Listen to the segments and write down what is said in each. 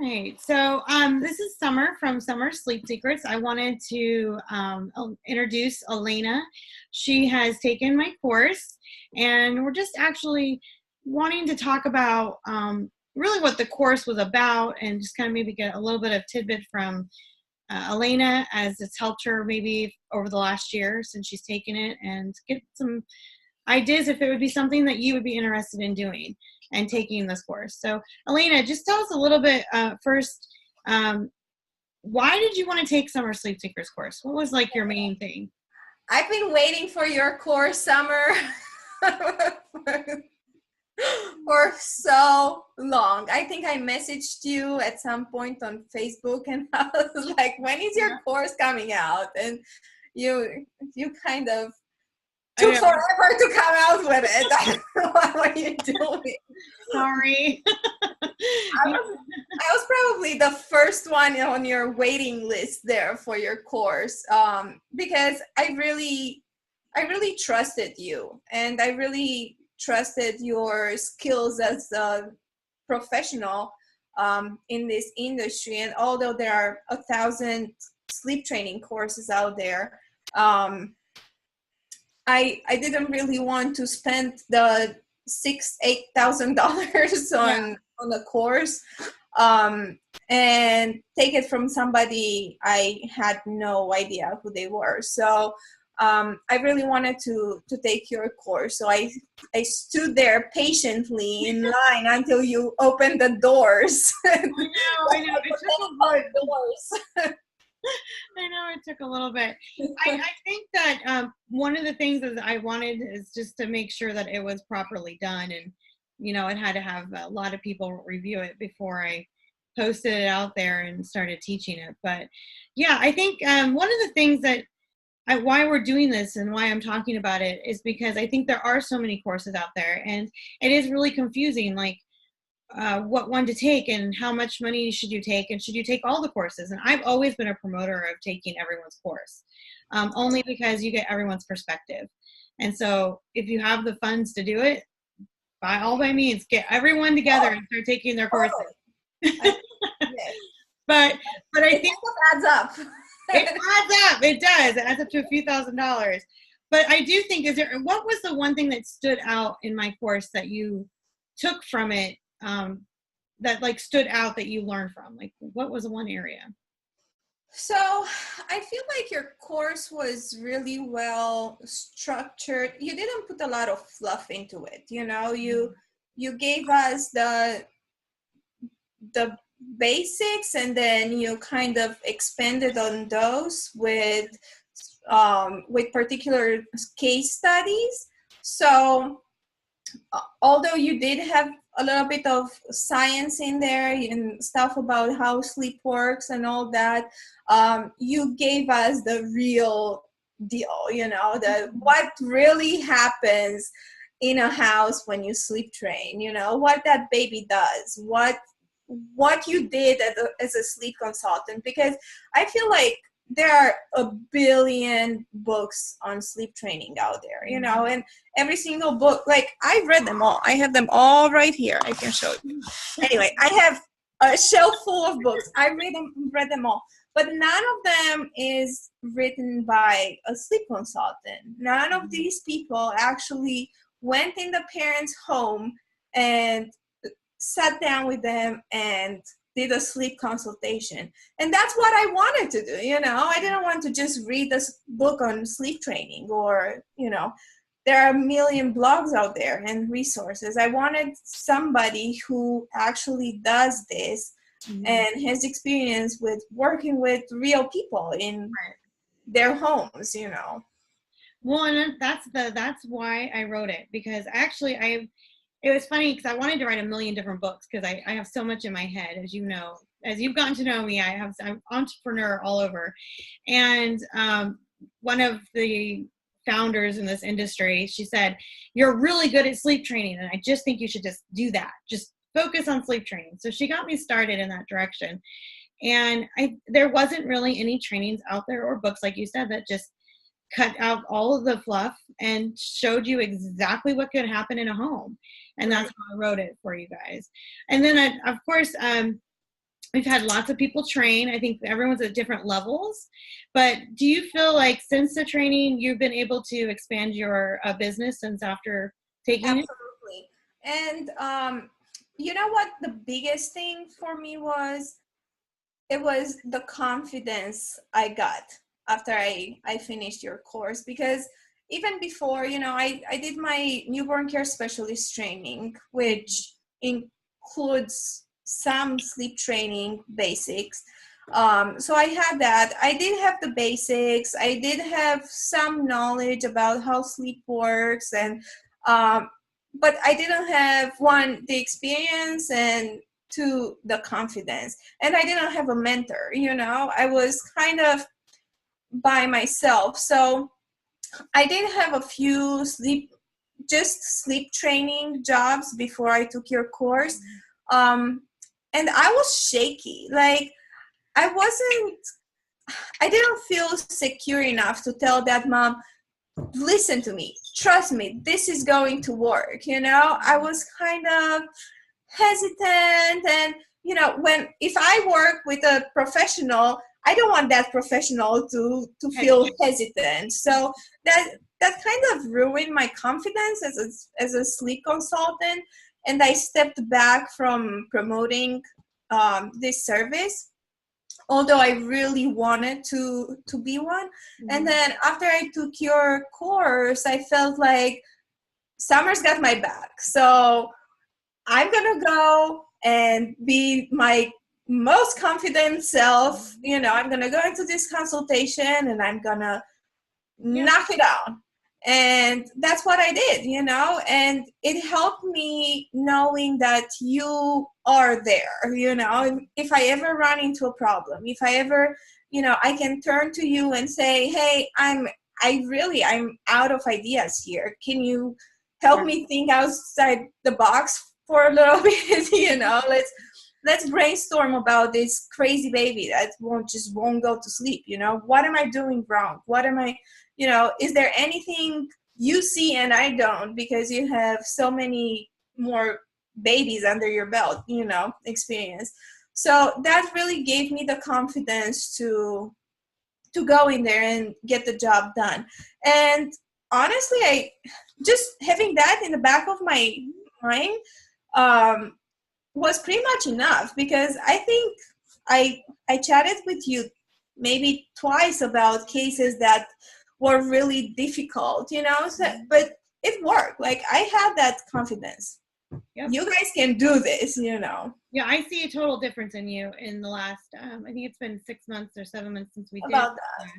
Right. So this is Summer from Summer Sleep Secrets. I wanted to introduce Alina. She has taken my course, and we're just actually wanting to talk about really what the course was about, and just kind of maybe get a little bit of tidbit from Alina as it's helped her maybe over the last year since she's taken it, and get some ideas if it would be something that you would be interested in doing and taking this course. So Alina, just tell us a little bit first, why did you want to take Summer Sleep Seekers course? What was like your main thing? I've been waiting for your course, Summer, for so long. I think I messaged you at some point on Facebook and I was like, when is your course coming out? And you kind of took forever to come out with it. What were you doing? Sorry. I was probably the first one on your waiting list there for your course, because I really trusted you, and I really trusted your skills as a professional in this industry. And although there are 1,000 sleep training courses out there, I didn't really want to spend the $8,000 on the course and take it from somebody I had no idea who they were. So I really wanted to take your course. So I stood there patiently in line until you opened the doors. I know. I know it took a little bit. I think that one of the things that I wanted is just to make sure that it was properly done, and it had to have a lot of people review it before I posted it out there and started teaching it. But yeah, I think one of the things that why we're doing this and why I'm talking about it is because I think there are so many courses out there, and it is really confusing, like what one to take and how much money should you take, and should you take all the courses. And I've always been a promoter of taking everyone's course, only because you get everyone's perspective. And so if you have the funds to do it, by all means, get everyone together and start taking their courses. But I think it adds up. It adds up. It does. It adds up to a few $1,000s. But I do think, what was the one thing that stood out in my course that you took from it, that like stood out that you learned from? Like, what was the one area? So I feel like your course was really well structured. You didn't put a lot of fluff into it. You gave us the basics, and then you kind of expanded on those with particular case studies. So although you did have a little bit of science in there and stuff about how sleep works and all that, you gave us the real deal, what really happens in a house when you sleep train, what that baby does, what you did as a sleep consultant. Because I feel like there are a billion books on sleep training out there, and every single book, like I've read them all. I have them all right here. I can show you. Anyway, I have a shelf full of books. I read them all, but none of them is written by a sleep consultant. None of these people actually went in the parents' home and sat down with them and did a sleep consultation. And that's what I wanted to do. I didn't want to just read this book on sleep training, or, there are a million blogs out there and resources. I wanted somebody who actually does this and has experience with working with real people in their homes, Well, and that's why I wrote it, because actually it was funny because I wanted to write a million different books, because I have so much in my head, as you know. As you've gotten to know me, I'm an entrepreneur all over. And one of the founders in this industry, she said, "You're really good at sleep training, and I just think you should just do that. Just focus on sleep training." So she got me started in that direction. And there wasn't really any trainings out there or books, like you said, that just cut out all of the fluff and showed you exactly what could happen in a home. And that's how I wrote it for you guys. And then of course, We've had lots of people train. I think everyone's at different levels. But do you feel like since the training, you've been able to expand your business since after taking it? Absolutely. And you know what the biggest thing for me was? It was the confidence I got after I finished your course, because even before, I did my newborn care specialist training, which includes some sleep training basics. So I had that. I did have the basics. I did have some knowledge about how sleep works, and but I didn't have the experience, and two, the confidence. And I didn't have a mentor. I was kind of by myself. So I did have a few sleep training jobs before I took your course. And I was shaky. Like, I didn't feel secure enough to tell that mom, listen to me, trust me, this is going to work. I was kind of hesitant. And if I work with a professional, I don't want that professional to feel hesitant. So that kind of ruined my confidence as a sleep consultant, and I stepped back from promoting this service, although I really wanted to be one. Mm-hmm. And then after I took your course, I felt like Summer's got my back. So I'm going to go and be my most confident self. I'm going to go into this consultation and I'm going to knock it out. And that's what I did, and it helped me knowing that you are there. If I ever run into a problem, if I ever, I can turn to you and say, hey, I'm out of ideas here. Can you help me think outside the box for a little bit? Let's brainstorm about this crazy baby that won't go to sleep. What am I doing wrong? What am I, is there anything you see and I don't, because you have so many more babies under your belt, experience. So that really gave me the confidence to go in there and get the job done. And honestly, I just having that in the back of my mind was pretty much enough, because I think I chatted with you maybe twice about cases that were really difficult, but it worked. Like, I had that confidence. Yep. You guys can do this, Yeah, I see a total difference in you in the last, I think it's been 6 months or 7 months since we did about that.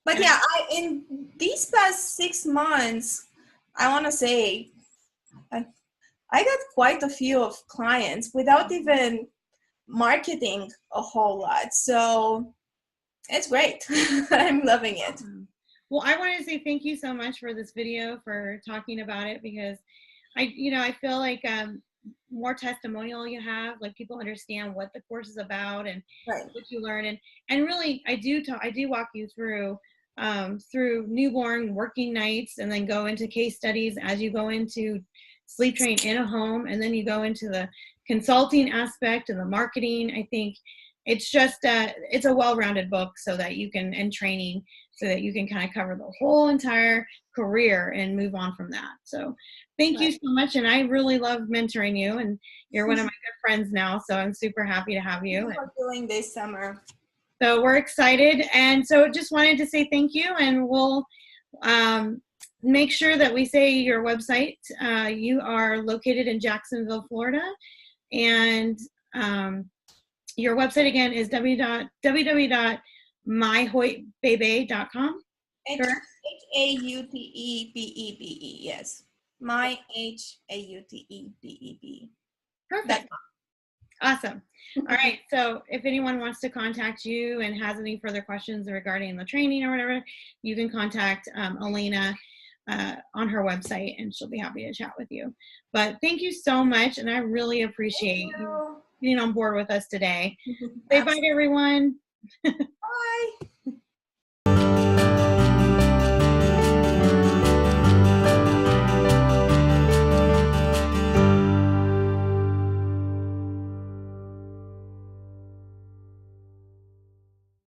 But yeah, in these past 6 months, I want to say I got quite a few of clients without even marketing a whole lot. So it's great. I'm loving it. Well, I want to say thank you so much for this video, for talking about it, because I feel like more testimonial you have, like people understand what the course is about and what you learn. And really, I do walk you through newborn working nights, and then go into case studies as you go into sleep train in a home, and then you go into the consulting aspect and the marketing. I think it's just it's a well-rounded book, so that you can, and training, so that you can kind of cover the whole entire career and move on from that. So thank you so much. And I really love mentoring you, and you're one of my good friends now, so I'm super happy to have you. Thank you for doing this, Summer. So we're excited, and so just wanted to say thank you, and we'll make sure that we say your website. You are located in Jacksonville, Florida, and your website again is www.myhautebebe.com. HAUTEBEBE, yes. MyHAUTEBEB. Perfect. Awesome. All right. So if anyone wants to contact you and has any further questions regarding the training or whatever, you can contact Alina on her website, and she'll be happy to chat with you. But thank you so much, and I really appreciate you being on board with us today. Say bye to everyone.